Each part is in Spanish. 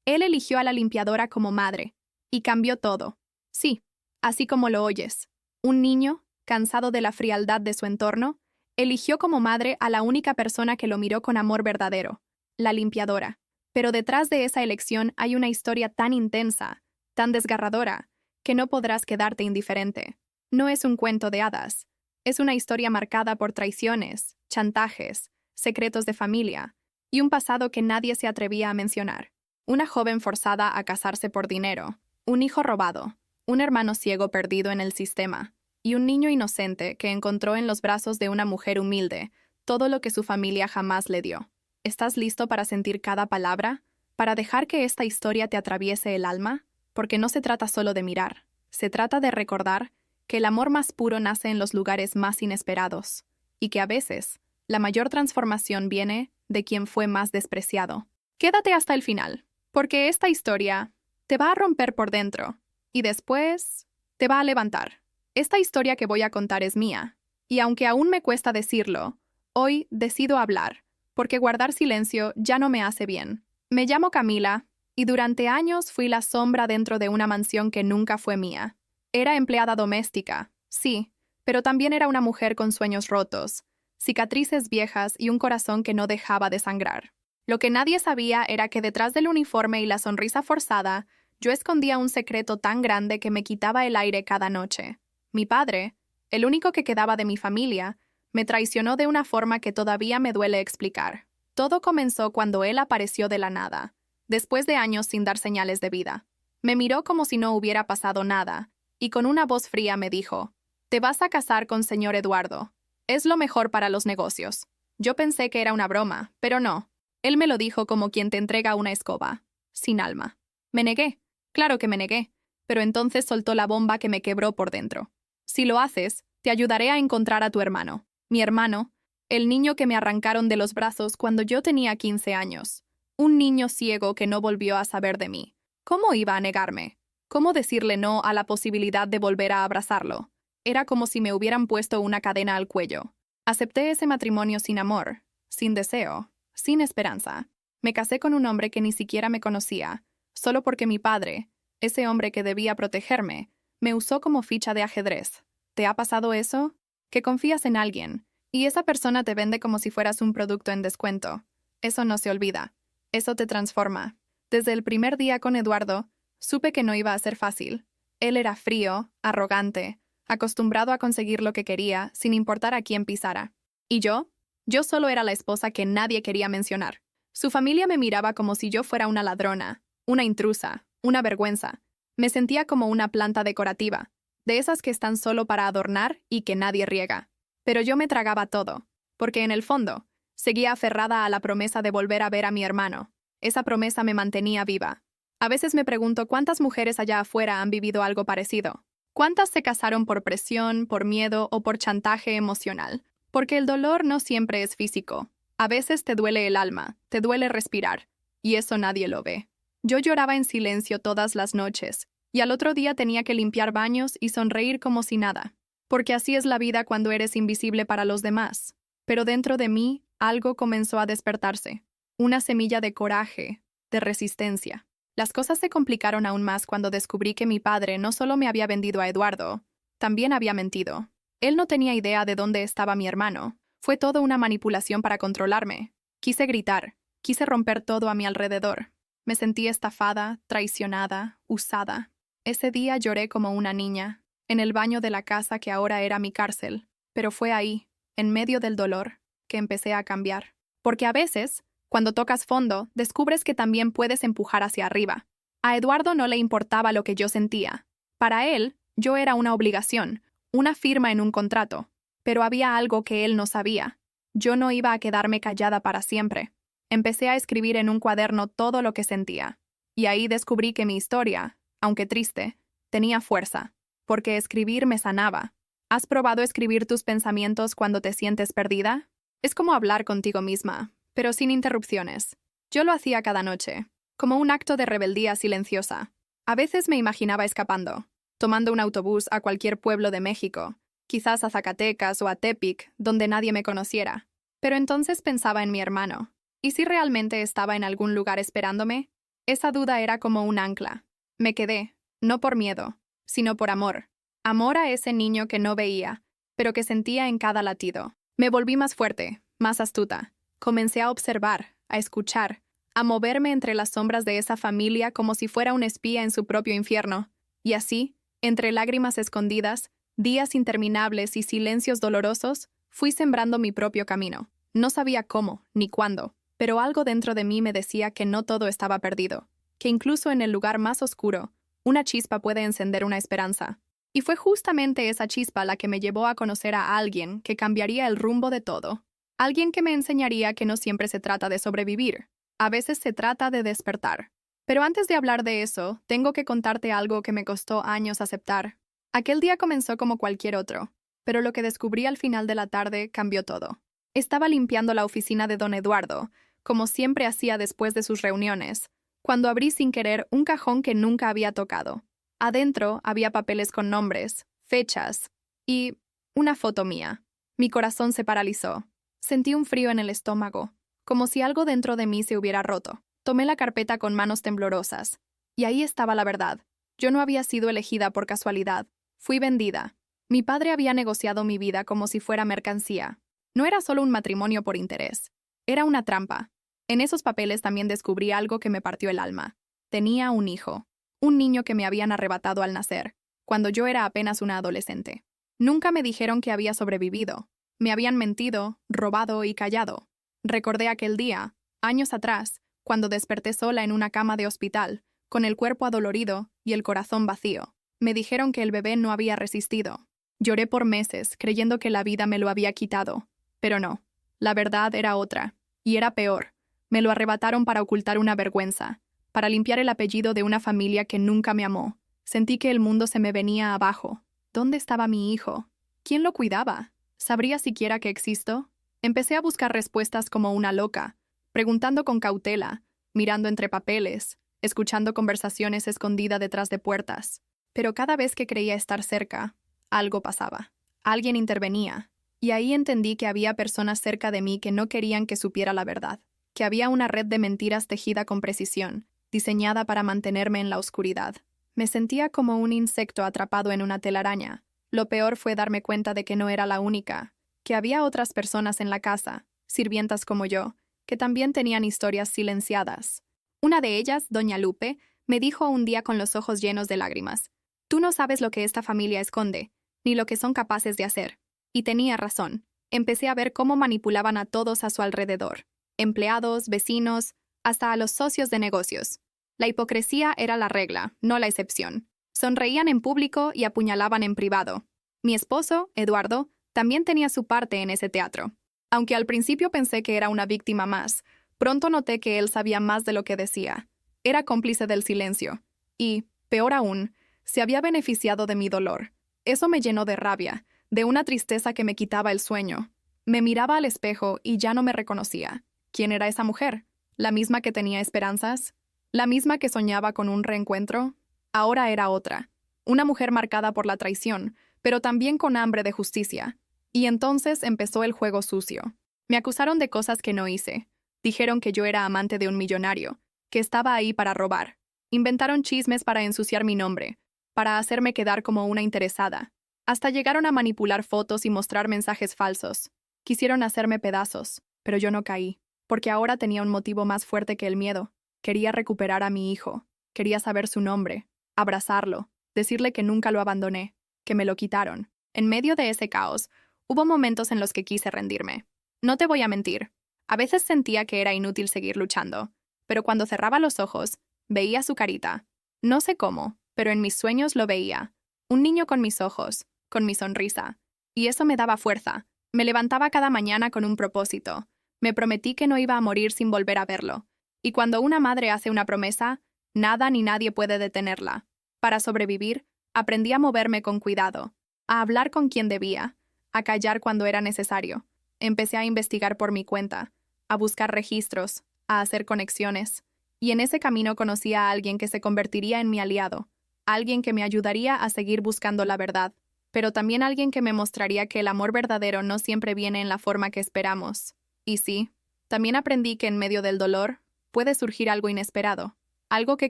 Él eligió a la limpiadora como madre, y cambió todo. Sí, así como lo oyes. Un niño, cansado de la frialdad de su entorno, eligió como madre a la única persona que lo miró con amor verdadero, la limpiadora. Pero detrás de esa elección hay una historia tan intensa, tan desgarradora, que no podrás quedarte indiferente. No es un cuento de hadas. Es una historia marcada por traiciones, chantajes, secretos de familia y un pasado que nadie se atrevía a mencionar. Una joven forzada a casarse por dinero, un hijo robado, un hermano ciego perdido en el sistema y un niño inocente que encontró en los brazos de una mujer humilde todo lo que su familia jamás le dio. ¿Estás listo para sentir cada palabra? ¿Para dejar que esta historia te atraviese el alma? Porque no se trata solo de mirar, se trata de recordar que el amor más puro nace en los lugares más inesperados, y que a veces la mayor transformación viene de quien fue más despreciado. Quédate hasta el final, porque esta historia te va a romper por dentro, y después te va a levantar. Esta historia que voy a contar es mía, y aunque aún me cuesta decirlo, hoy decido hablar, porque guardar silencio ya no me hace bien. Me llamo Camila, y durante años fui la sombra dentro de una mansión que nunca fue mía. Era empleada doméstica, sí, pero también era una mujer con sueños rotos, cicatrices viejas y un corazón que no dejaba de sangrar. Lo que nadie sabía era que detrás del uniforme y la sonrisa forzada, yo escondía un secreto tan grande que me quitaba el aire cada noche. Mi padre, el único que quedaba de mi familia, me traicionó de una forma que todavía me duele explicar. Todo comenzó cuando él apareció de la nada, después de años sin dar señales de vida. Me miró como si no hubiera pasado nada, y con una voz fría me dijo: «Te vas a casar con señor Eduardo. Es lo mejor para los negocios». Yo pensé que era una broma, pero no. Él me lo dijo como quien te entrega una escoba, sin alma. Me negué, claro que me negué, pero entonces soltó la bomba que me quebró por dentro. «Si lo haces, te ayudaré a encontrar a tu hermano». Mi hermano, el niño que me arrancaron de los brazos cuando yo tenía 15 años. Un niño ciego que no volvió a saber de mí. ¿Cómo iba a negarme? ¿Cómo decirle no a la posibilidad de volver a abrazarlo? Era como si me hubieran puesto una cadena al cuello. Acepté ese matrimonio sin amor, sin deseo, sin esperanza. Me casé con un hombre que ni siquiera me conocía, solo porque mi padre, ese hombre que debía protegerme, me usó como ficha de ajedrez. ¿Te ha pasado eso? Que confías en alguien, y esa persona te vende como si fueras un producto en descuento. Eso no se olvida. Eso te transforma. Desde el primer día con Eduardo, supe que no iba a ser fácil. Él era frío, arrogante, acostumbrado a conseguir lo que quería, sin importar a quién pisara. ¿Y yo? Yo solo era la esposa que nadie quería mencionar. Su familia me miraba como si yo fuera una ladrona, una intrusa, una vergüenza. Me sentía como una planta decorativa, de esas que están solo para adornar y que nadie riega. Pero yo me tragaba todo, porque en el fondo, seguía aferrada a la promesa de volver a ver a mi hermano. Esa promesa me mantenía viva. A veces me pregunto cuántas mujeres allá afuera han vivido algo parecido. ¿Cuántas se casaron por presión, por miedo o por chantaje emocional? Porque el dolor no siempre es físico. A veces te duele el alma, te duele respirar, y eso nadie lo ve. Yo lloraba en silencio todas las noches, y al otro día tenía que limpiar baños y sonreír como si nada. Porque así es la vida cuando eres invisible para los demás. Pero dentro de mí, algo comenzó a despertarse. Una semilla de coraje, de resistencia. Las cosas se complicaron aún más cuando descubrí que mi padre no solo me había vendido a Eduardo, también había mentido. Él no tenía idea de dónde estaba mi hermano. Fue todo una manipulación para controlarme. Quise gritar, quise romper todo a mi alrededor. Me sentí estafada, traicionada, usada. Ese día lloré como una niña, en el baño de la casa que ahora era mi cárcel. Pero fue ahí, en medio del dolor, que empecé a cambiar. Porque a veces, cuando tocas fondo, descubres que también puedes empujar hacia arriba. A Eduardo no le importaba lo que yo sentía. Para él, yo era una obligación, una firma en un contrato. Pero había algo que él no sabía. Yo no iba a quedarme callada para siempre. Empecé a escribir en un cuaderno todo lo que sentía. Y ahí descubrí que mi historia, aunque triste, tenía fuerza. Porque escribir me sanaba. ¿Has probado escribir tus pensamientos cuando te sientes perdida? Es como hablar contigo misma, pero sin interrupciones. Yo lo hacía cada noche, como un acto de rebeldía silenciosa. A veces me imaginaba escapando, tomando un autobús a cualquier pueblo de México, quizás a Zacatecas o a Tepic, donde nadie me conociera. Pero entonces pensaba en mi hermano. ¿Y si realmente estaba en algún lugar esperándome? Esa duda era como un ancla. Me quedé, no por miedo, sino por amor. Amor a ese niño que no veía, pero que sentía en cada latido. Me volví más fuerte, más astuta. Comencé a observar, a escuchar, a moverme entre las sombras de esa familia como si fuera un espía en su propio infierno. Y así, entre lágrimas escondidas, días interminables y silencios dolorosos, fui sembrando mi propio camino. No sabía cómo, ni cuándo, pero algo dentro de mí me decía que no todo estaba perdido, que incluso en el lugar más oscuro, una chispa puede encender una esperanza. Y fue justamente esa chispa la que me llevó a conocer a alguien que cambiaría el rumbo de todo. Alguien que me enseñaría que no siempre se trata de sobrevivir, a veces se trata de despertar. Pero antes de hablar de eso, tengo que contarte algo que me costó años aceptar. Aquel día comenzó como cualquier otro, pero lo que descubrí al final de la tarde cambió todo. Estaba limpiando la oficina de don Eduardo, como siempre hacía después de sus reuniones, cuando abrí sin querer un cajón que nunca había tocado. Adentro había papeles con nombres, fechas y una foto mía. Mi corazón se paralizó. Sentí un frío en el estómago, como si algo dentro de mí se hubiera roto. Tomé la carpeta con manos temblorosas. Y ahí estaba la verdad. Yo no había sido elegida por casualidad. Fui vendida. Mi padre había negociado mi vida como si fuera mercancía. No era solo un matrimonio por interés. Era una trampa. En esos papeles también descubrí algo que me partió el alma. Tenía un hijo. Un niño que me habían arrebatado al nacer, cuando yo era apenas una adolescente. Nunca me dijeron que había sobrevivido. Me habían mentido, robado y callado. Recordé aquel día, años atrás, cuando desperté sola en una cama de hospital, con el cuerpo adolorido y el corazón vacío. Me dijeron que el bebé no había resistido. Lloré por meses, creyendo que la vida me lo había quitado. Pero no, la verdad era otra, y era peor. Me lo arrebataron para ocultar una vergüenza, para limpiar el apellido de una familia que nunca me amó. Sentí que el mundo se me venía abajo. ¿Dónde estaba mi hijo? ¿Quién lo cuidaba? ¿Sabría siquiera que existo? Empecé a buscar respuestas como una loca, preguntando con cautela, mirando entre papeles, escuchando conversaciones escondidas detrás de puertas. Pero cada vez que creía estar cerca, algo pasaba. Alguien intervenía, y ahí entendí que había personas cerca de mí que no querían que supiera la verdad, que había una red de mentiras tejida con precisión, diseñada para mantenerme en la oscuridad. Me sentía como un insecto atrapado en una telaraña. Lo peor fue darme cuenta de que no era la única, que había otras personas en la casa, sirvientas como yo, que también tenían historias silenciadas. Una de ellas, doña Lupe, me dijo un día con los ojos llenos de lágrimas: «Tú no sabes lo que esta familia esconde, ni lo que son capaces de hacer». Y tenía razón. Empecé a ver cómo manipulaban a todos a su alrededor. Empleados, vecinos, hasta a los socios de negocios. La hipocresía era la regla, no la excepción. Sonreían en público y apuñalaban en privado. Mi esposo, Eduardo, también tenía su parte en ese teatro. Aunque al principio pensé que era una víctima más, pronto noté que él sabía más de lo que decía. Era cómplice del silencio. Y, peor aún, se había beneficiado de mi dolor. Eso me llenó de rabia, de una tristeza que me quitaba el sueño. Me miraba al espejo y ya no me reconocía. ¿Quién era esa mujer? ¿La misma que tenía esperanzas? ¿La misma que soñaba con un reencuentro? Ahora era otra. Una mujer marcada por la traición, pero también con hambre de justicia. Y entonces empezó el juego sucio. Me acusaron de cosas que no hice. Dijeron que yo era amante de un millonario, que estaba ahí para robar. Inventaron chismes para ensuciar mi nombre, para hacerme quedar como una interesada. Hasta llegaron a manipular fotos y mostrar mensajes falsos. Quisieron hacerme pedazos, pero yo no caí, porque ahora tenía un motivo más fuerte que el miedo. Quería recuperar a mi hijo. Quería saber su nombre, abrazarlo, decirle que nunca lo abandoné, que me lo quitaron. En medio de ese caos, hubo momentos en los que quise rendirme. No te voy a mentir. A veces sentía que era inútil seguir luchando, pero cuando cerraba los ojos, veía su carita. No sé cómo, pero en mis sueños lo veía. Un niño con mis ojos, con mi sonrisa. Y eso me daba fuerza. Me levantaba cada mañana con un propósito. Me prometí que no iba a morir sin volver a verlo. Y cuando una madre hace una promesa, nada ni nadie puede detenerla. Para sobrevivir, aprendí a moverme con cuidado, a hablar con quien debía, a callar cuando era necesario. Empecé a investigar por mi cuenta, a buscar registros, a hacer conexiones. Y en ese camino conocí a alguien que se convertiría en mi aliado, alguien que me ayudaría a seguir buscando la verdad, pero también alguien que me mostraría que el amor verdadero no siempre viene en la forma que esperamos. Y sí, también aprendí que en medio del dolor puede surgir algo inesperado, algo que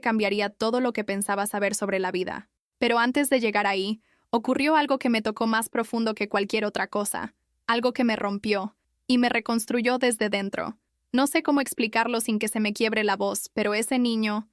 cambiaría todo lo que pensaba saber sobre la vida. Pero antes de llegar ahí, ocurrió algo que me tocó más profundo que cualquier otra cosa, algo que me rompió y me reconstruyó desde dentro. No sé cómo explicarlo sin que se me quiebre la voz, pero ese niño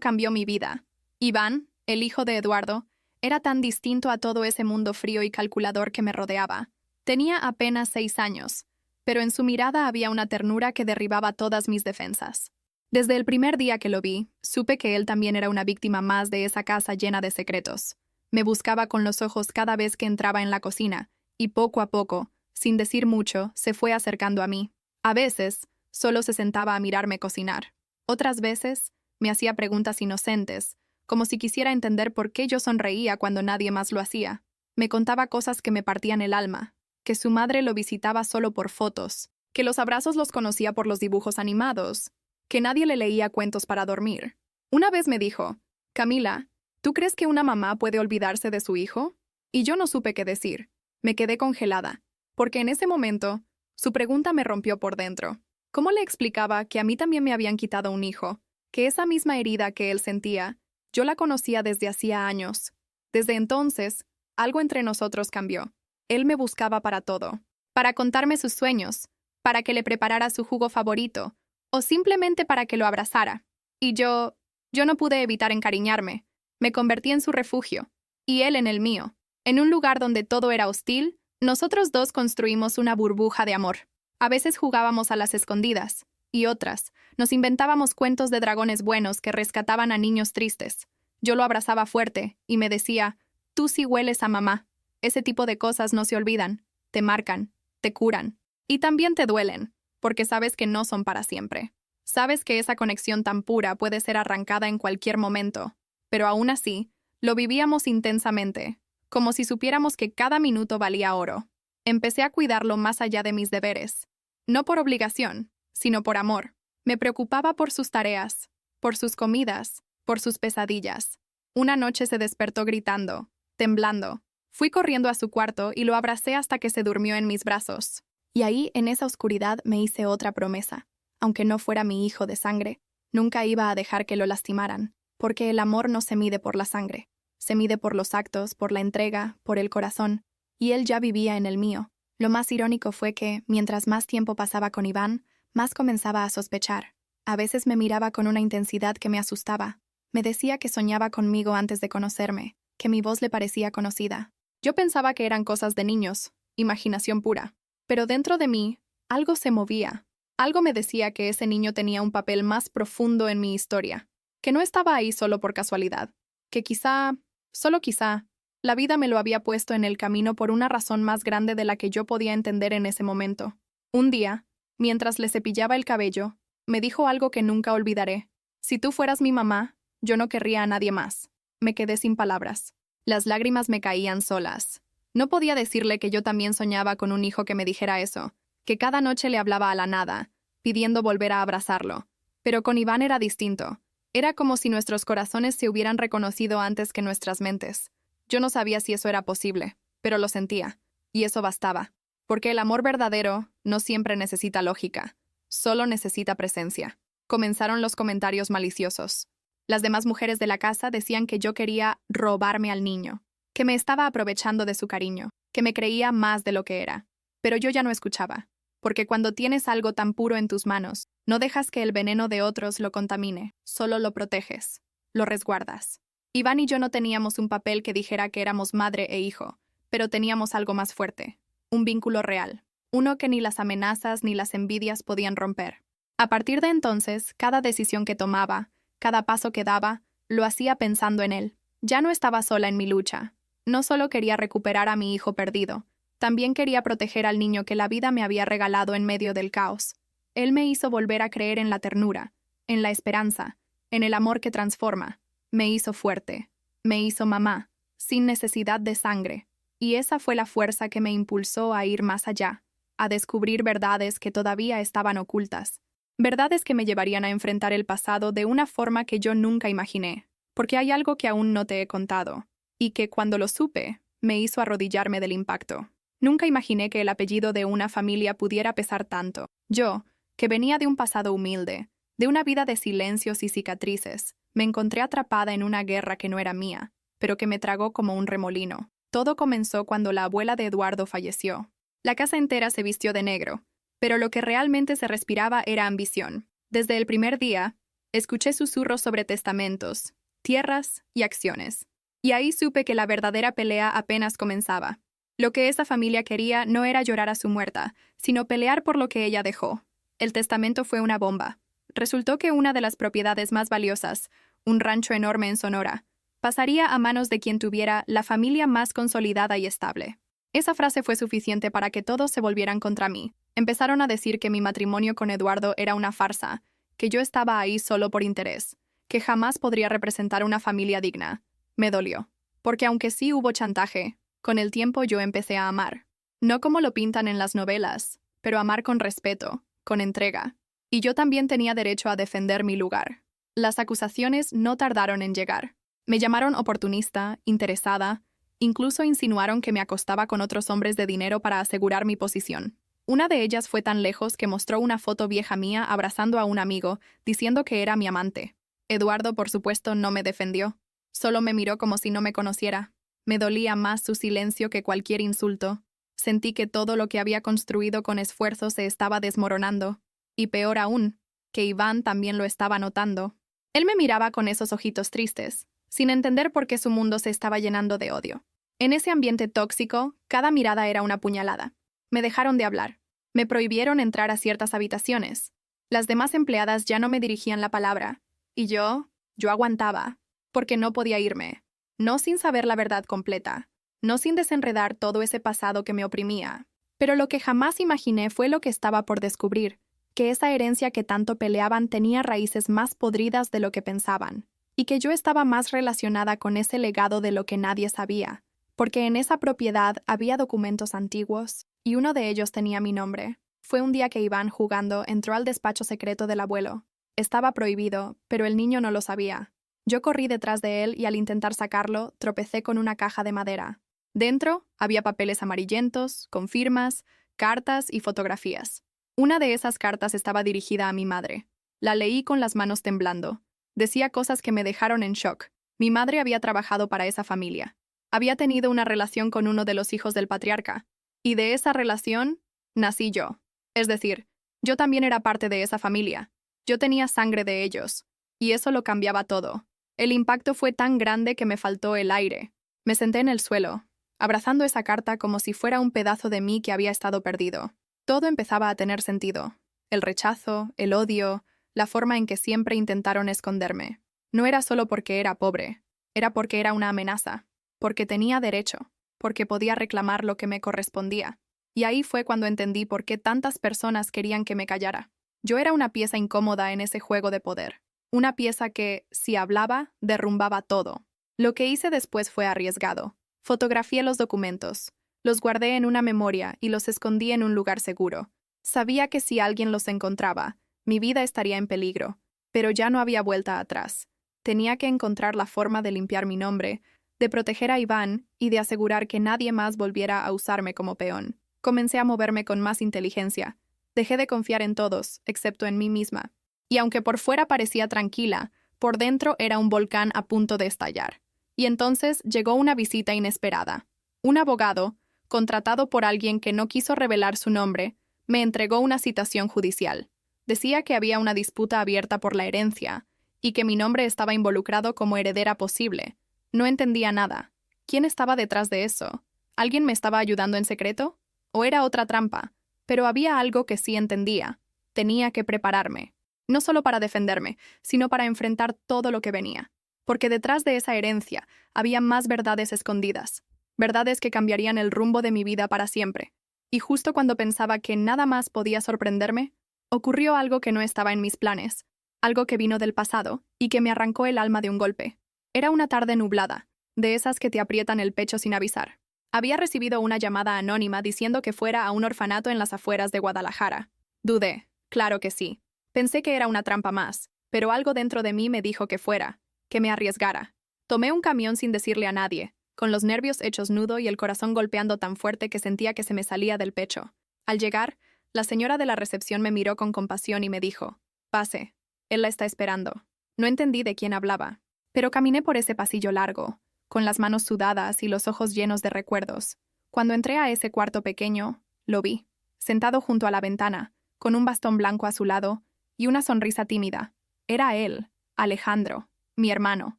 cambió mi vida. Iván, el hijo de Eduardo, era tan distinto a todo ese mundo frío y calculador que me rodeaba. Tenía apenas 6 años, pero en su mirada había una ternura que derribaba todas mis defensas. Desde el primer día que lo vi, supe que él también era una víctima más de esa casa llena de secretos. Me buscaba con los ojos cada vez que entraba en la cocina, y poco a poco, sin decir mucho, se fue acercando a mí. A veces, solo se sentaba a mirarme cocinar. Otras veces, me hacía preguntas inocentes, como si quisiera entender por qué yo sonreía cuando nadie más lo hacía. Me contaba cosas que me partían el alma, que su madre lo visitaba solo por fotos, que los abrazos los conocía por los dibujos animados, que nadie le leía cuentos para dormir. Una vez me dijo, Camila, ¿tú crees que una mamá puede olvidarse de su hijo? Y yo no supe qué decir. Me quedé congelada, porque en ese momento, su pregunta me rompió por dentro. ¿Cómo le explicaba que a mí también me habían quitado un hijo? Que esa misma herida que él sentía, yo la conocía desde hacía años. Desde entonces, algo entre nosotros cambió. Él me buscaba para todo, para contarme sus sueños, para que le preparara su jugo favorito, o simplemente para que lo abrazara. Y yo no pude evitar encariñarme. Me convertí en su refugio, y él en el mío. En un lugar donde todo era hostil, nosotros dos construimos una burbuja de amor. A veces jugábamos a las escondidas, y otras, nos inventábamos cuentos de dragones buenos que rescataban a niños tristes. Yo lo abrazaba fuerte, y me decía, tú sí hueles a mamá. Ese tipo de cosas no se olvidan, te marcan, te curan, y también te duelen, porque sabes que no son para siempre. Sabes que esa conexión tan pura puede ser arrancada en cualquier momento, pero aún así, lo vivíamos intensamente, como si supiéramos que cada minuto valía oro. Empecé a cuidarlo más allá de mis deberes, no por obligación, sino por amor. Me preocupaba por sus tareas, por sus comidas, por sus pesadillas. Una noche se despertó gritando, temblando. Fui corriendo a su cuarto y lo abracé hasta que se durmió en mis brazos. Y ahí, en esa oscuridad, me hice otra promesa. Aunque no fuera mi hijo de sangre, nunca iba a dejar que lo lastimaran, porque el amor no se mide por la sangre. Se mide por los actos, por la entrega, por el corazón, y él ya vivía en el mío. Lo más irónico fue que, mientras más tiempo pasaba con Iván, más comenzaba a sospechar. A veces me miraba con una intensidad que me asustaba. Me decía que soñaba conmigo antes de conocerme, que mi voz le parecía conocida. Yo pensaba que eran cosas de niños, imaginación pura. Pero dentro de mí, algo se movía. Algo me decía que ese niño tenía un papel más profundo en mi historia, que no estaba ahí solo por casualidad, que quizá, solo quizá, la vida me lo había puesto en el camino por una razón más grande de la que yo podía entender en ese momento. Un día, mientras le cepillaba el cabello, me dijo algo que nunca olvidaré. Si tú fueras mi mamá, yo no querría a nadie más. Me quedé sin palabras. Las lágrimas me caían solas. No podía decirle que yo también soñaba con un hijo que me dijera eso, que cada noche le hablaba a la nada, pidiendo volver a abrazarlo. Pero con Iván era distinto. Era como si nuestros corazones se hubieran reconocido antes que nuestras mentes. Yo no sabía si eso era posible, pero lo sentía, y eso bastaba. Porque el amor verdadero no siempre necesita lógica, solo necesita presencia. Comenzaron los comentarios maliciosos. Las demás mujeres de la casa decían que yo quería robarme al niño, que me estaba aprovechando de su cariño, que me creía más de lo que era. Pero yo ya no escuchaba, porque cuando tienes algo tan puro en tus manos, no dejas que el veneno de otros lo contamine, solo lo proteges, lo resguardas. Iván y yo no teníamos un papel que dijera que éramos madre e hijo, pero teníamos algo más fuerte, un vínculo real, uno que ni las amenazas ni las envidias podían romper. A partir de entonces, cada decisión que tomaba, cada paso que daba, lo hacía pensando en él. Ya no estaba sola en mi lucha. No solo quería recuperar a mi hijo perdido, también quería proteger al niño que la vida me había regalado en medio del caos. Él me hizo volver a creer en la ternura, en la esperanza, en el amor que transforma. Me hizo fuerte, me hizo mamá, sin necesidad de sangre. Y esa fue la fuerza que me impulsó a ir más allá, a descubrir verdades que todavía estaban ocultas. Verdades que me llevarían a enfrentar el pasado de una forma que yo nunca imaginé, porque hay algo que aún no te he contado, y que cuando lo supe, me hizo arrodillarme del impacto. Nunca imaginé que el apellido de una familia pudiera pesar tanto. Yo, que venía de un pasado humilde, De una vida de silencios y cicatrices, me encontré atrapada en una guerra que no era mía, pero que me tragó como un remolino. Todo comenzó cuando la abuela de Eduardo falleció. La casa entera se vistió de negro, pero lo que realmente se respiraba era ambición. Desde el primer día, escuché susurros sobre testamentos, tierras y acciones. Y ahí supe que la verdadera pelea apenas comenzaba. Lo que esa familia quería no era llorar a su muerta, sino pelear por lo que ella dejó. El testamento fue una bomba. Resultó que una de las propiedades más valiosas, un rancho enorme en Sonora, pasaría a manos de quien tuviera la familia más consolidada y estable. Esa frase fue suficiente para que todos se volvieran contra mí. Empezaron a decir que mi matrimonio con Eduardo era una farsa, que yo estaba ahí solo por interés, que jamás podría representar una familia digna. Me dolió, porque aunque sí hubo chantaje, con el tiempo yo empecé a amar. No como lo pintan en las novelas, pero amar con respeto, con entrega. Y yo también tenía derecho a defender mi lugar. Las acusaciones no tardaron en llegar. Me llamaron oportunista, interesada, incluso insinuaron que me acostaba con otros hombres de dinero para asegurar mi posición. Una de ellas fue tan lejos que mostró una foto vieja mía abrazando a un amigo, diciendo que era mi amante. Eduardo, por supuesto, no me defendió. Solo me miró como si no me conociera. Me dolía más su silencio que cualquier insulto. Sentí que todo lo que había construido con esfuerzo se estaba desmoronando. Y peor aún, que Iván también lo estaba notando. Él me miraba con esos ojitos tristes, sin entender por qué su mundo se estaba llenando de odio. En ese ambiente tóxico, cada mirada era una puñalada. Me dejaron de hablar. Me prohibieron entrar a ciertas habitaciones. Las demás empleadas ya no me dirigían la palabra. Y yo aguantaba, porque no podía irme. No sin saber la verdad completa. No sin desenredar todo ese pasado que me oprimía. Pero lo que jamás imaginé fue lo que estaba por descubrir, que esa herencia que tanto peleaban tenía raíces más podridas de lo que pensaban, y que yo estaba más relacionada con ese legado de lo que nadie sabía, porque en esa propiedad había documentos antiguos, y uno de ellos tenía mi nombre. Fue un día que Iván, jugando, entró al despacho secreto del abuelo. Estaba prohibido, pero el niño no lo sabía. Yo corrí detrás de él y al intentar sacarlo, tropecé con una caja de madera. Dentro había papeles amarillentos, con firmas, cartas y fotografías. Una de esas cartas estaba dirigida a mi madre. La leí con las manos temblando. Decía cosas que me dejaron en shock. Mi madre había trabajado para esa familia. Había tenido una relación con uno de los hijos del patriarca. Y de esa relación, nací yo. Es decir, yo también era parte de esa familia. Yo tenía sangre de ellos. Y eso lo cambiaba todo. El impacto fue tan grande que me faltó el aire. Me senté en el suelo, abrazando esa carta como si fuera un pedazo de mí que había estado perdido. Todo empezaba a tener sentido. El rechazo, el odio, la forma en que siempre intentaron esconderme. No era solo porque era pobre, era porque era una amenaza, porque tenía derecho, porque podía reclamar lo que me correspondía. Y ahí fue cuando entendí por qué tantas personas querían que me callara. Yo era una pieza incómoda en ese juego de poder. Una pieza que, si hablaba, derrumbaba todo. Lo que hice después fue arriesgado. Fotografié los documentos. Los guardé en una memoria y los escondí en un lugar seguro. Sabía que si alguien los encontraba, mi vida estaría en peligro, pero ya no había vuelta atrás. Tenía que encontrar la forma de limpiar mi nombre, de proteger a Iván y de asegurar que nadie más volviera a usarme como peón. Comencé a moverme con más inteligencia. Dejé de confiar en todos, excepto en mí misma. Y aunque por fuera parecía tranquila, por dentro era un volcán a punto de estallar. Y entonces llegó una visita inesperada. Un abogado, contratado por alguien que no quiso revelar su nombre, me entregó una citación judicial. Decía que había una disputa abierta por la herencia y que mi nombre estaba involucrado como heredera posible. No entendía nada. ¿Quién estaba detrás de eso? ¿Alguien me estaba ayudando en secreto? ¿O era otra trampa? Pero había algo que sí entendía. Tenía que prepararme. No solo para defenderme, sino para enfrentar todo lo que venía. Porque detrás de esa herencia había más verdades escondidas. Verdades que cambiarían el rumbo de mi vida para siempre. Y justo cuando pensaba que nada más podía sorprenderme, ocurrió algo que no estaba en mis planes. Algo que vino del pasado y que me arrancó el alma de un golpe. Era una tarde nublada, de esas que te aprietan el pecho sin avisar. Había recibido una llamada anónima diciendo que fuera a un orfanato en las afueras de Guadalajara. Dudé, claro que sí. Pensé que era una trampa más, pero algo dentro de mí me dijo que fuera, que me arriesgara. Tomé un camión sin decirle a nadie, con los nervios hechos nudo y el corazón golpeando tan fuerte que sentía que se me salía del pecho. Al llegar, la señora de la recepción me miró con compasión y me dijo, «Pase». Él la está esperando. No entendí de quién hablaba, pero caminé por ese pasillo largo, con las manos sudadas y los ojos llenos de recuerdos. Cuando entré a ese cuarto pequeño, lo vi, sentado junto a la ventana, con un bastón blanco a su lado y una sonrisa tímida. Era él, Alejandro, mi hermano,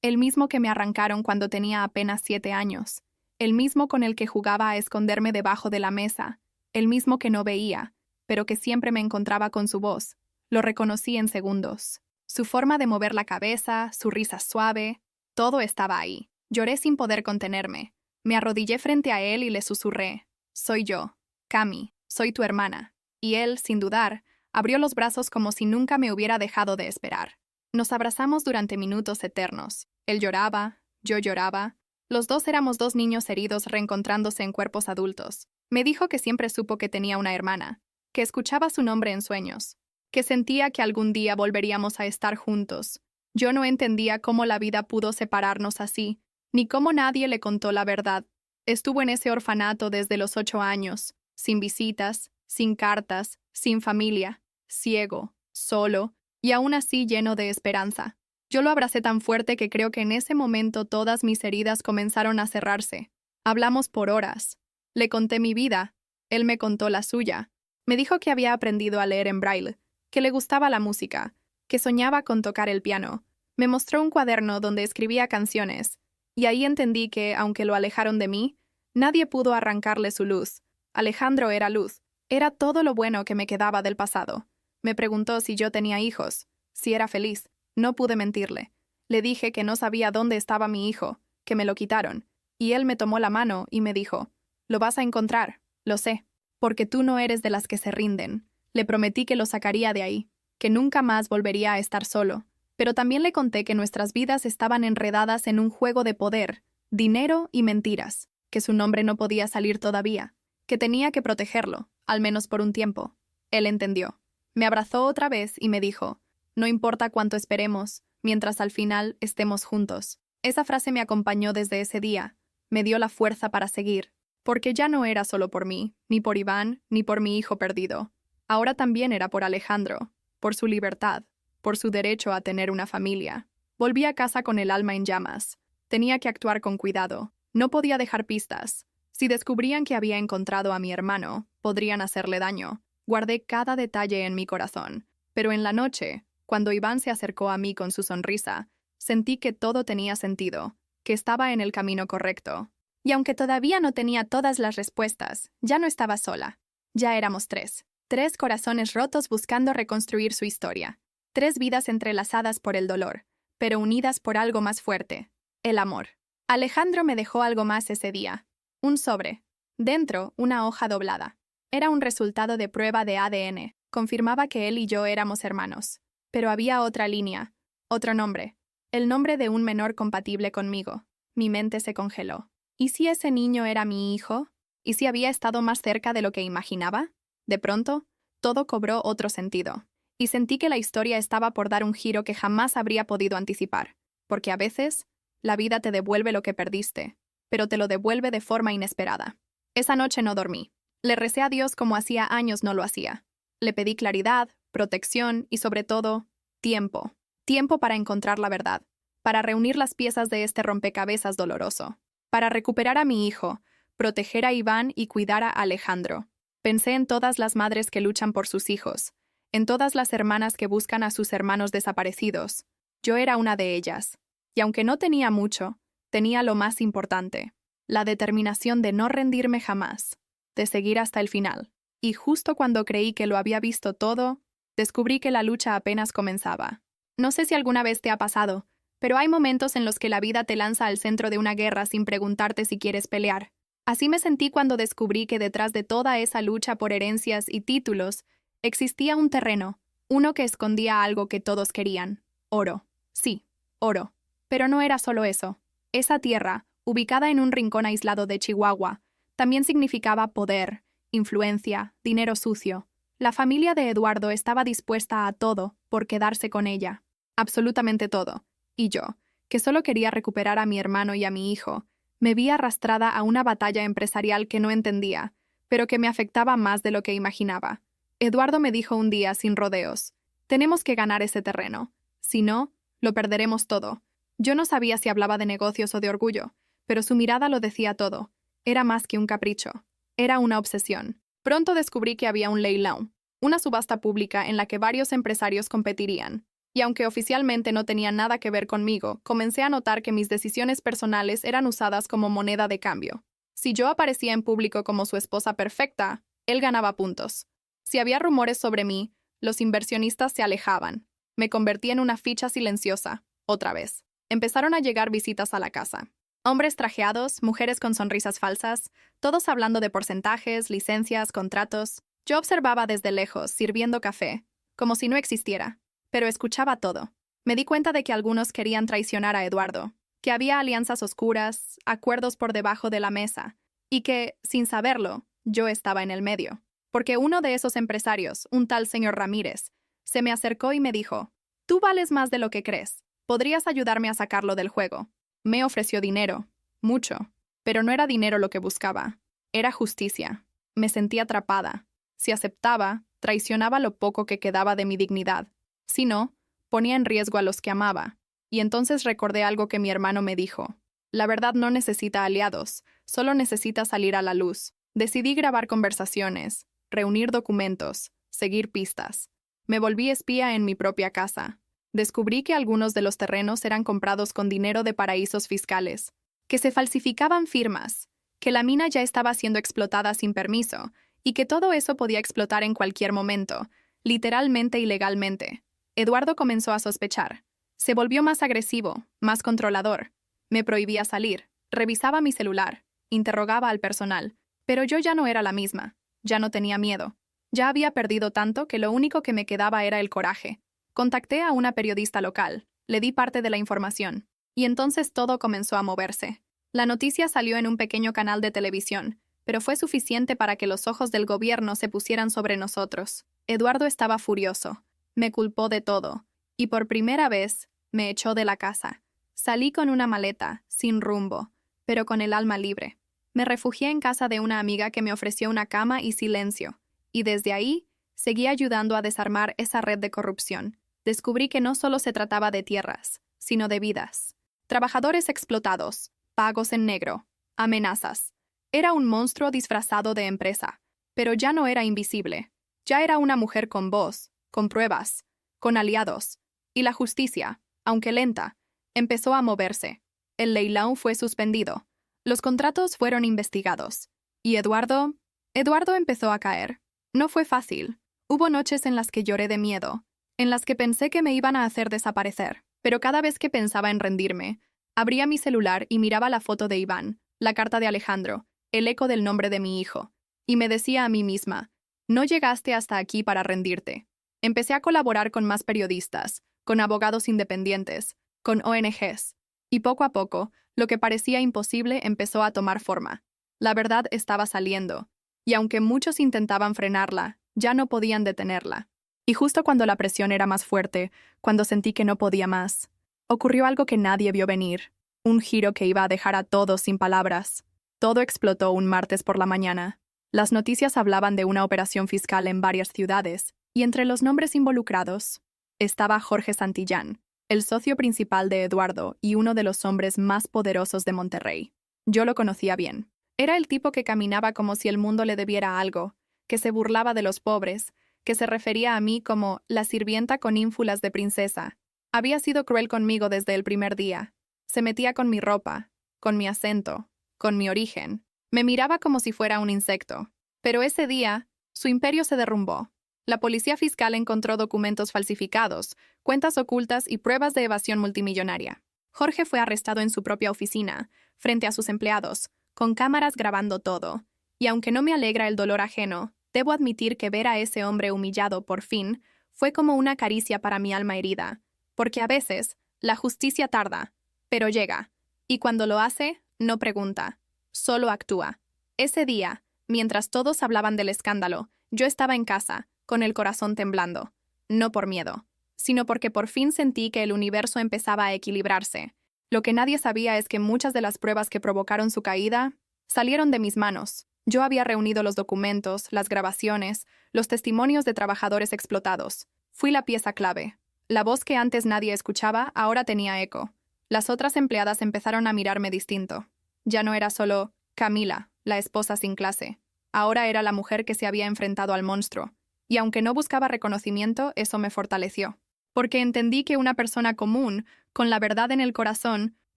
el mismo que me arrancaron cuando tenía apenas 7 años, el mismo con el que jugaba a esconderme debajo de la mesa, el mismo que no veía, pero que siempre me encontraba con su voz. Lo reconocí en segundos. Su forma de mover la cabeza, su risa suave, todo estaba ahí. Lloré sin poder contenerme. Me arrodillé frente a él y le susurré: «Soy yo, Cami, soy tu hermana». Y él, sin dudar, abrió los brazos como si nunca me hubiera dejado de esperar. Nos abrazamos durante minutos eternos. Él lloraba, yo lloraba. Los dos éramos dos niños heridos reencontrándose en cuerpos adultos. Me dijo que siempre supo que tenía una hermana, que escuchaba su nombre en sueños, que sentía que algún día volveríamos a estar juntos. Yo no entendía cómo la vida pudo separarnos así, ni cómo nadie le contó la verdad. Estuvo en ese orfanato desde los 8 años, sin visitas, sin cartas, sin familia, ciego, solo, y aún así lleno de esperanza. Yo lo abracé tan fuerte que creo que en ese momento todas mis heridas comenzaron a cerrarse. Hablamos por horas. Le conté mi vida. Él me contó la suya. Me dijo que había aprendido a leer en braille, que le gustaba la música, que soñaba con tocar el piano. Me mostró un cuaderno donde escribía canciones, y ahí entendí que, aunque lo alejaron de mí, nadie pudo arrancarle su luz. Alejandro era luz. Era todo lo bueno que me quedaba del pasado. Me preguntó si yo tenía hijos, si era feliz. No pude mentirle. Le dije que no sabía dónde estaba mi hijo, que me lo quitaron, y él me tomó la mano y me dijo: «Lo vas a encontrar, lo sé, porque tú no eres de las que se rinden». Le prometí que lo sacaría de ahí, que nunca más volvería a estar solo, pero también le conté que nuestras vidas estaban enredadas en un juego de poder, dinero y mentiras, que su nombre no podía salir todavía, que tenía que protegerlo, al menos por un tiempo. Él entendió. Me abrazó otra vez y me dijo: «No importa cuánto esperemos, mientras al final estemos juntos». Esa frase me acompañó desde ese día, me dio la fuerza para seguir, porque ya no era solo por mí, ni por Iván, ni por mi hijo perdido. Ahora también era por Alejandro, por su libertad, por su derecho a tener una familia. Volví a casa con el alma en llamas. Tenía que actuar con cuidado. No podía dejar pistas. Si descubrían que había encontrado a mi hermano, podrían hacerle daño. Guardé cada detalle en mi corazón. Pero en la noche, cuando Iván se acercó a mí con su sonrisa, sentí que todo tenía sentido, que estaba en el camino correcto. Y aunque todavía no tenía todas las respuestas, ya no estaba sola. Ya éramos 3. 3 corazones rotos buscando reconstruir su historia. 3 vidas entrelazadas por el dolor, pero unidas por algo más fuerte: el amor. Alejandro me dejó algo más ese día. Un sobre. Dentro, una hoja doblada. Era un resultado de prueba de ADN. Confirmaba que él y yo éramos hermanos. Pero había otra línea, otro nombre. El nombre de un menor compatible conmigo. Mi mente se congeló. ¿Y si ese niño era mi hijo? ¿Y si había estado más cerca de lo que imaginaba? De pronto, todo cobró otro sentido, y sentí que la historia estaba por dar un giro que jamás habría podido anticipar, porque a veces, la vida te devuelve lo que perdiste, pero te lo devuelve de forma inesperada. Esa noche no dormí. Le recé a Dios como hacía años no lo hacía. Le pedí claridad, protección y, sobre todo, tiempo. Tiempo para encontrar la verdad, para reunir las piezas de este rompecabezas doloroso, para recuperar a mi hijo, proteger a Iván y cuidar a Alejandro. Pensé en todas las madres que luchan por sus hijos, en todas las hermanas que buscan a sus hermanos desaparecidos. Yo era una de ellas, y aunque no tenía mucho, tenía lo más importante: la determinación de no rendirme jamás, de seguir hasta el final. Y justo cuando creí que lo había visto todo, descubrí que la lucha apenas comenzaba. No sé si alguna vez te ha pasado, pero hay momentos en los que la vida te lanza al centro de una guerra sin preguntarte si quieres pelear. Así me sentí cuando descubrí que detrás de toda esa lucha por herencias y títulos existía un terreno, uno que escondía algo que todos querían: oro. Sí, oro. Pero no era solo eso. Esa tierra, ubicada en un rincón aislado de Chihuahua, también significaba poder, influencia, dinero sucio. La familia de Eduardo estaba dispuesta a todo por quedarse con ella. Absolutamente todo. Y yo, que solo quería recuperar a mi hermano y a mi hijo, me vi arrastrada a una batalla empresarial que no entendía, pero que me afectaba más de lo que imaginaba. Eduardo me dijo un día sin rodeos: Tenemos que ganar ese terreno. Si no, lo perderemos todo. Yo no sabía si hablaba de negocios o de orgullo, pero su mirada lo decía todo. Era más que un capricho. Era una obsesión. Pronto descubrí que había un leilão, una subasta pública en la que varios empresarios competirían. Y aunque oficialmente no tenía nada que ver conmigo, comencé a notar que mis decisiones personales eran usadas como moneda de cambio. Si yo aparecía en público como su esposa perfecta, él ganaba puntos. Si había rumores sobre mí, los inversionistas se alejaban. Me convertí en una ficha silenciosa, otra vez. Empezaron a llegar visitas a la casa. Hombres trajeados, mujeres con sonrisas falsas, todos hablando de porcentajes, licencias, contratos. Yo observaba desde lejos, sirviendo café, como si no existiera, pero escuchaba todo. Me di cuenta de que algunos querían traicionar a Eduardo, que había alianzas oscuras, acuerdos por debajo de la mesa, y que, sin saberlo, yo estaba en el medio. Porque uno de esos empresarios, un tal señor Ramírez, se me acercó y me dijo: «Tú vales más de lo que crees. Podrías ayudarme a sacarlo del juego». Me ofreció dinero, mucho, pero no era dinero lo que buscaba. Era justicia. Me sentí atrapada. Si aceptaba, traicionaba lo poco que quedaba de mi dignidad. Si no, ponía en riesgo a los que amaba. Y entonces recordé algo que mi hermano me dijo. La verdad no necesita aliados, solo necesita salir a la luz. Decidí grabar conversaciones, reunir documentos, seguir pistas. Me volví espía en mi propia casa. Descubrí que algunos de los terrenos eran comprados con dinero de paraísos fiscales, que se falsificaban firmas, que la mina ya estaba siendo explotada sin permiso, y que todo eso podía explotar en cualquier momento, literalmente y legalmente. Eduardo comenzó a sospechar. Se volvió más agresivo, más controlador. Me prohibía salir, revisaba mi celular, interrogaba al personal, pero yo ya no era la misma, ya no tenía miedo. Ya había perdido tanto que lo único que me quedaba era el coraje. Contacté a una periodista local, le di parte de la información, y entonces todo comenzó a moverse. La noticia salió en un pequeño canal de televisión, pero fue suficiente para que los ojos del gobierno se pusieran sobre nosotros. Eduardo estaba furioso. Me culpó de todo, y por primera vez me echó de la casa. Salí con una maleta, sin rumbo, pero con el alma libre. Me refugié en casa de una amiga que me ofreció una cama y silencio, y desde ahí seguí ayudando a desarmar esa red de corrupción. Descubrí que no solo se trataba de tierras, sino de vidas. Trabajadores explotados, pagos en negro, amenazas. Era un monstruo disfrazado de empresa, pero ya no era invisible. Ya era una mujer con voz, con pruebas, con aliados. Y la justicia, aunque lenta, empezó a moverse. El leilão fue suspendido. Los contratos fueron investigados. Y Eduardo empezó a caer. No fue fácil. Hubo noches en las que lloré de miedo, en las que pensé que me iban a hacer desaparecer. Pero cada vez que pensaba en rendirme, abría mi celular y miraba la foto de Iván, la carta de Alejandro, el eco del nombre de mi hijo. Y me decía a mí misma: no llegaste hasta aquí para rendirte. Empecé a colaborar con más periodistas, con abogados independientes, con ONGs. Y poco a poco, lo que parecía imposible empezó a tomar forma. La verdad estaba saliendo, y aunque muchos intentaban frenarla, ya no podían detenerla. Y justo cuando la presión era más fuerte, cuando sentí que no podía más, ocurrió algo que nadie vio venir, un giro que iba a dejar a todos sin palabras. Todo explotó un martes por la mañana. Las noticias hablaban de una operación fiscal en varias ciudades, y entre los nombres involucrados estaba Jorge Santillán, el socio principal de Eduardo y uno de los hombres más poderosos de Monterrey. Yo lo conocía bien. Era el tipo que caminaba como si el mundo le debiera algo, que se burlaba de los pobres, que se refería a mí como la sirvienta con ínfulas de princesa. Había sido cruel conmigo desde el primer día. Se metía con mi ropa, con mi acento, con mi origen. Me miraba como si fuera un insecto. Pero ese día, su imperio se derrumbó. La policía fiscal encontró documentos falsificados, cuentas ocultas y pruebas de evasión multimillonaria. Jorge fue arrestado en su propia oficina, frente a sus empleados, con cámaras grabando todo. Y aunque no me alegra el dolor ajeno, debo admitir que ver a ese hombre humillado por fin fue como una caricia para mi alma herida, porque a veces la justicia tarda, pero llega, y cuando lo hace, no pregunta, solo actúa. Ese día, mientras todos hablaban del escándalo, yo estaba en casa, con el corazón temblando, no por miedo, sino porque por fin sentí que el universo empezaba a equilibrarse. Lo que nadie sabía es que muchas de las pruebas que provocaron su caída salieron de mis manos. Yo había reunido los documentos, las grabaciones, los testimonios de trabajadores explotados. Fui la pieza clave. La voz que antes nadie escuchaba ahora tenía eco. Las otras empleadas empezaron a mirarme distinto. Ya no era solo Camila, la esposa sin clase. Ahora era la mujer que se había enfrentado al monstruo. Y aunque no buscaba reconocimiento, eso me fortaleció. Porque entendí que una persona común, con la verdad en el corazón,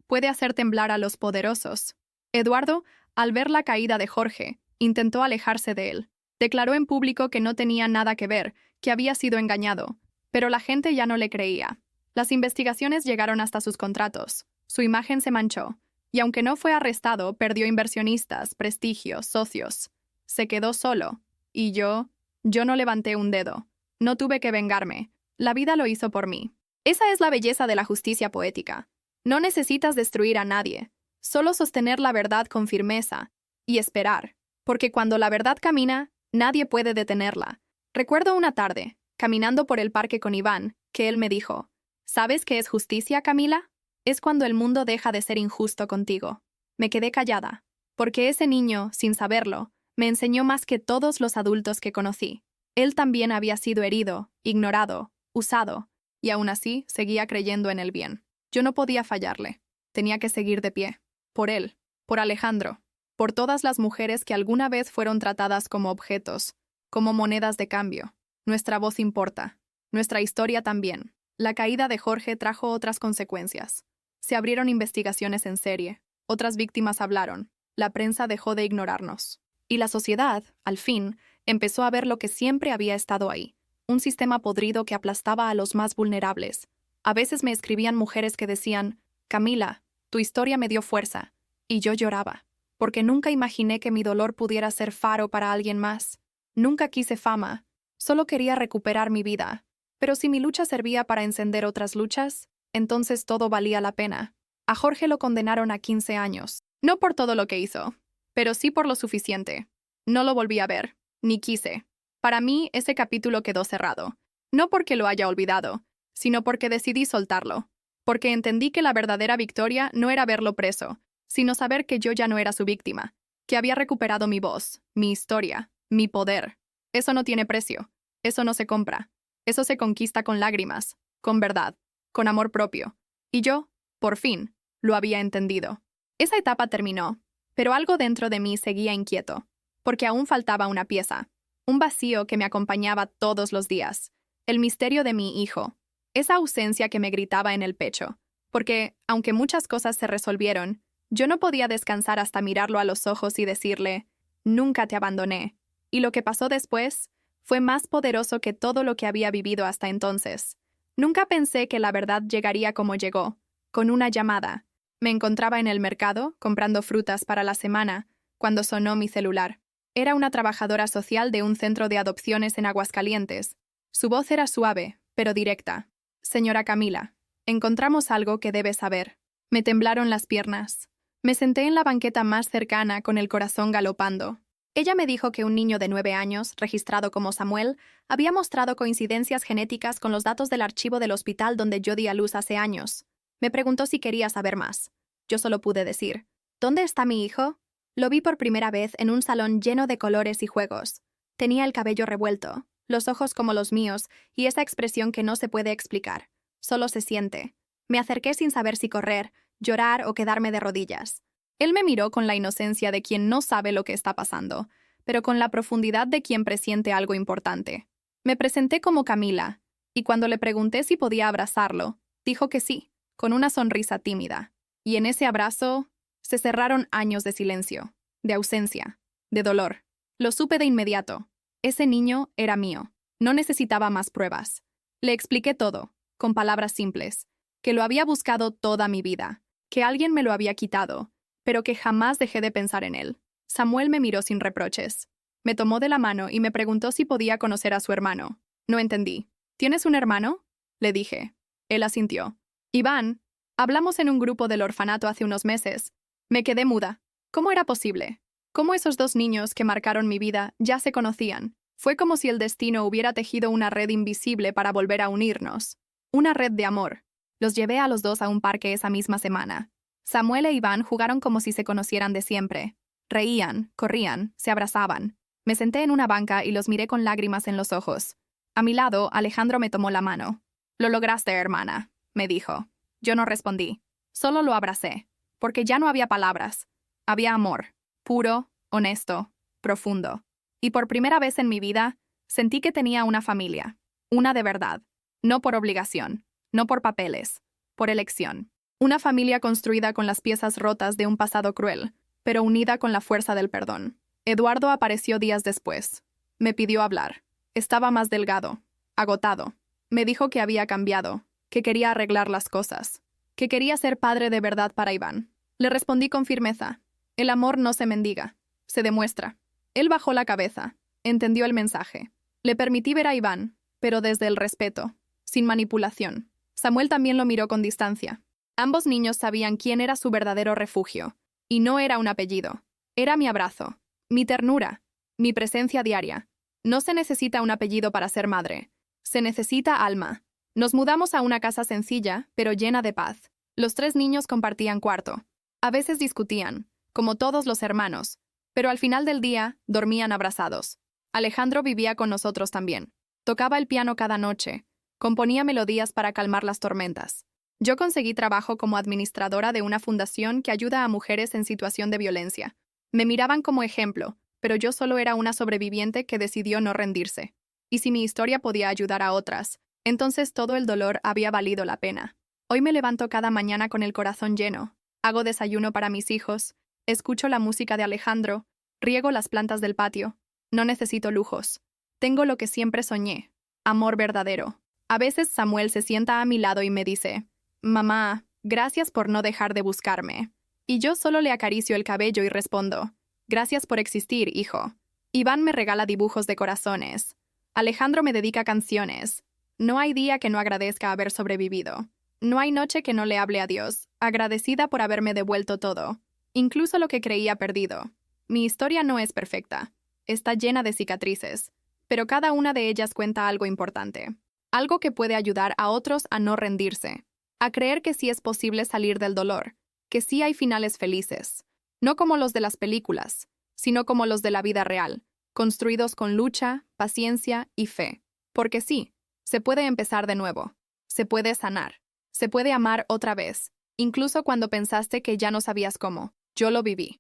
puede hacer temblar a los poderosos. Eduardo, al ver la caída de Jorge, intentó alejarse de él. Declaró en público que no tenía nada que ver, que había sido engañado. Pero la gente ya no le creía. Las investigaciones llegaron hasta sus contratos. Su imagen se manchó. Y aunque no fue arrestado, perdió inversionistas, prestigio, socios. Se quedó solo. Y yo no levanté un dedo. No tuve que vengarme. La vida lo hizo por mí. Esa es la belleza de la justicia poética. No necesitas destruir a nadie. Solo sostener la verdad con firmeza. Y esperar. Porque cuando la verdad camina, nadie puede detenerla. Recuerdo una tarde, caminando por el parque con Iván, que él me dijo: ¿sabes qué es justicia, Camila? Es cuando el mundo deja de ser injusto contigo. Me quedé callada, porque ese niño, sin saberlo, me enseñó más que todos los adultos que conocí. Él también había sido herido, ignorado, usado, y aún así seguía creyendo en el bien. Yo no podía fallarle. Tenía que seguir de pie. Por él, por Alejandro, por todas las mujeres que alguna vez fueron tratadas como objetos, como monedas de cambio. Nuestra voz importa. Nuestra historia también. La caída de Jorge trajo otras consecuencias. Se abrieron investigaciones en serie. Otras víctimas hablaron. La prensa dejó de ignorarnos. Y la sociedad, al fin, empezó a ver lo que siempre había estado ahí. Un sistema podrido que aplastaba a los más vulnerables. A veces me escribían mujeres que decían: Camila, tu historia me dio fuerza. Y yo lloraba. Porque nunca imaginé que mi dolor pudiera ser faro para alguien más. Nunca quise fama. Solo quería recuperar mi vida. Pero si mi lucha servía para encender otras luchas, entonces todo valía la pena. A Jorge lo condenaron a 15 años. No por todo lo que hizo, pero sí por lo suficiente. No lo volví a ver, ni quise. Para mí, ese capítulo quedó cerrado. No porque lo haya olvidado, sino porque decidí soltarlo. Porque entendí que la verdadera victoria no era verlo preso, sino saber que yo ya no era su víctima, que había recuperado mi voz, mi historia, mi poder. Eso no tiene precio. Eso no se compra. Eso se conquista con lágrimas, con verdad, con amor propio. Y yo, por fin, lo había entendido. Esa etapa terminó, pero algo dentro de mí seguía inquieto, porque aún faltaba una pieza, un vacío que me acompañaba todos los días, el misterio de mi hijo, esa ausencia que me gritaba en el pecho, porque, aunque muchas cosas se resolvieron, yo no podía descansar hasta mirarlo a los ojos y decirle: nunca te abandoné. Y lo que pasó después fue más poderoso que todo lo que había vivido hasta entonces. Nunca pensé que la verdad llegaría como llegó, con una llamada. Me encontraba en el mercado, comprando frutas para la semana, cuando sonó mi celular. Era una trabajadora social de un centro de adopciones en Aguascalientes. Su voz era suave, pero directa. Señora Camila, encontramos algo que debe saber. Me temblaron las piernas. Me senté en la banqueta más cercana con el corazón galopando. Ella me dijo que un niño de 9 años, registrado como Samuel, había mostrado coincidencias genéticas con los datos del archivo del hospital donde yo di a luz hace años. Me preguntó si quería saber más. Yo solo pude decir: ¿dónde está mi hijo? Lo vi por primera vez en un salón lleno de colores y juegos. Tenía el cabello revuelto, los ojos como los míos y esa expresión que no se puede explicar. Solo se siente. Me acerqué sin saber si correr, llorar o quedarme de rodillas. Él me miró con la inocencia de quien no sabe lo que está pasando, pero con la profundidad de quien presiente algo importante. Me presenté como Camila, y cuando le pregunté si podía abrazarlo, dijo que sí, con una sonrisa tímida. Y en ese abrazo se cerraron años de silencio, de ausencia, de dolor. Lo supe de inmediato. Ese niño era mío. No necesitaba más pruebas. Le expliqué todo, con palabras simples, que lo había buscado toda mi vida, que alguien me lo había quitado, pero que jamás dejé de pensar en él. Samuel me miró sin reproches. Me tomó de la mano y me preguntó si podía conocer a su hermano. No entendí. ¿Tienes un hermano?, le dije. Él asintió. Iván, hablamos en un grupo del orfanato hace unos meses. Me quedé muda. ¿Cómo era posible? ¿Cómo esos dos niños que marcaron mi vida ya se conocían? Fue como si el destino hubiera tejido una red invisible para volver a unirnos. Una red de amor. Los llevé a los dos a un parque esa misma semana. Samuel e Iván jugaron como si se conocieran de siempre. Reían, corrían, se abrazaban. Me senté en una banca y los miré con lágrimas en los ojos. A mi lado, Alejandro me tomó la mano. «Lo lograste, hermana», me dijo. Yo no respondí. Solo lo abracé, porque ya no había palabras. Había amor, puro, honesto, profundo. Y por primera vez en mi vida, sentí que tenía una familia. Una de verdad. No por obligación, no por papeles, por elección. Una familia construida con las piezas rotas de un pasado cruel, pero unida con la fuerza del perdón. Eduardo apareció días después. Me pidió hablar. Estaba más delgado, agotado. Me dijo que había cambiado, que quería arreglar las cosas, que quería ser padre de verdad para Iván. Le respondí con firmeza. El amor no se mendiga, se demuestra. Él bajó la cabeza, entendió el mensaje. Le permití ver a Iván, pero desde el respeto, sin manipulación. Samuel también lo miró con distancia. Ambos niños sabían quién era su verdadero refugio, y no era un apellido. Era mi abrazo, mi ternura, mi presencia diaria. No se necesita un apellido para ser madre. Se necesita alma. Nos mudamos a una casa sencilla, pero llena de paz. Los 3 niños compartían cuarto. A veces discutían, como todos los hermanos, pero al final del día dormían abrazados. Alejandro vivía con nosotros también. Tocaba el piano cada noche, componía melodías para calmar las tormentas. Yo conseguí trabajo como administradora de una fundación que ayuda a mujeres en situación de violencia. Me miraban como ejemplo, pero yo solo era una sobreviviente que decidió no rendirse. Y si mi historia podía ayudar a otras, entonces todo el dolor había valido la pena. Hoy me levanto cada mañana con el corazón lleno, hago desayuno para mis hijos, escucho la música de Alejandro, riego las plantas del patio. No necesito lujos. Tengo lo que siempre soñé, amor verdadero. A veces Samuel se sienta a mi lado y me dice, «Mamá, gracias por no dejar de buscarme». Y yo solo le acaricio el cabello y respondo, «Gracias por existir, hijo». Iván me regala dibujos de corazones. Alejandro me dedica canciones. No hay día que no agradezca haber sobrevivido. No hay noche que no le hable a Dios, agradecida por haberme devuelto todo, incluso lo que creía perdido. Mi historia no es perfecta. Está llena de cicatrices, pero cada una de ellas cuenta algo importante. Algo que puede ayudar a otros a no rendirse, a creer que sí es posible salir del dolor, que sí hay finales felices. No como los de las películas, sino como los de la vida real, construidos con lucha, paciencia y fe. Porque sí, se puede empezar de nuevo, se puede sanar, se puede amar otra vez, incluso cuando pensaste que ya no sabías cómo. Yo lo viví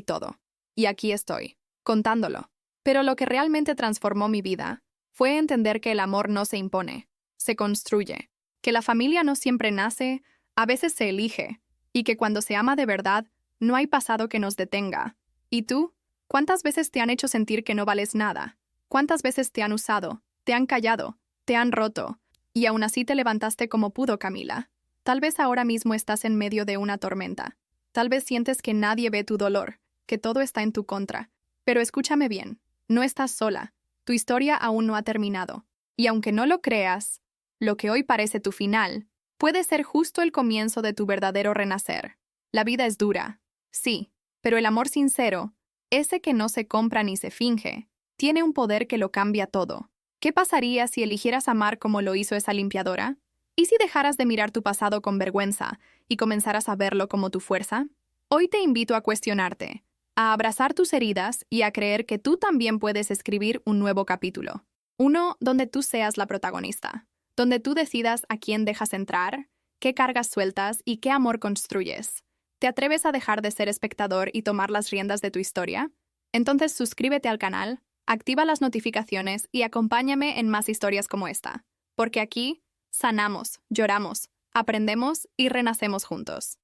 todo. Y aquí estoy, contándolo. Pero lo que realmente transformó mi vida fue entender que el amor no se impone, se construye, que la familia no siempre nace, a veces se elige, y que cuando se ama de verdad, no hay pasado que nos detenga. ¿Y tú? ¿Cuántas veces te han hecho sentir que no vales nada? ¿Cuántas veces te han usado, te han callado, te han roto? Y aún así te levantaste como pudo, Camila. Tal vez ahora mismo estás en medio de una tormenta. Tal vez sientes que nadie ve tu dolor, que todo está en tu contra. Pero escúchame bien, no estás sola. Tu historia aún no ha terminado. Y aunque no lo creas, lo que hoy parece tu final, puede ser justo el comienzo de tu verdadero renacer. La vida es dura, sí, pero el amor sincero, ese que no se compra ni se finge, tiene un poder que lo cambia todo. ¿Qué pasaría si eligieras amar como lo hizo esa limpiadora? ¿Y si dejaras de mirar tu pasado con vergüenza y comenzaras a verlo como tu fuerza? Hoy te invito a cuestionarte, a abrazar tus heridas y a creer que tú también puedes escribir un nuevo capítulo. Uno donde tú seas la protagonista, donde tú decidas a quién dejas entrar, qué cargas sueltas y qué amor construyes. ¿Te atreves a dejar de ser espectador y tomar las riendas de tu historia? Entonces suscríbete al canal, activa las notificaciones y acompáñame en más historias como esta, porque aquí sanamos, lloramos, aprendemos y renacemos juntos.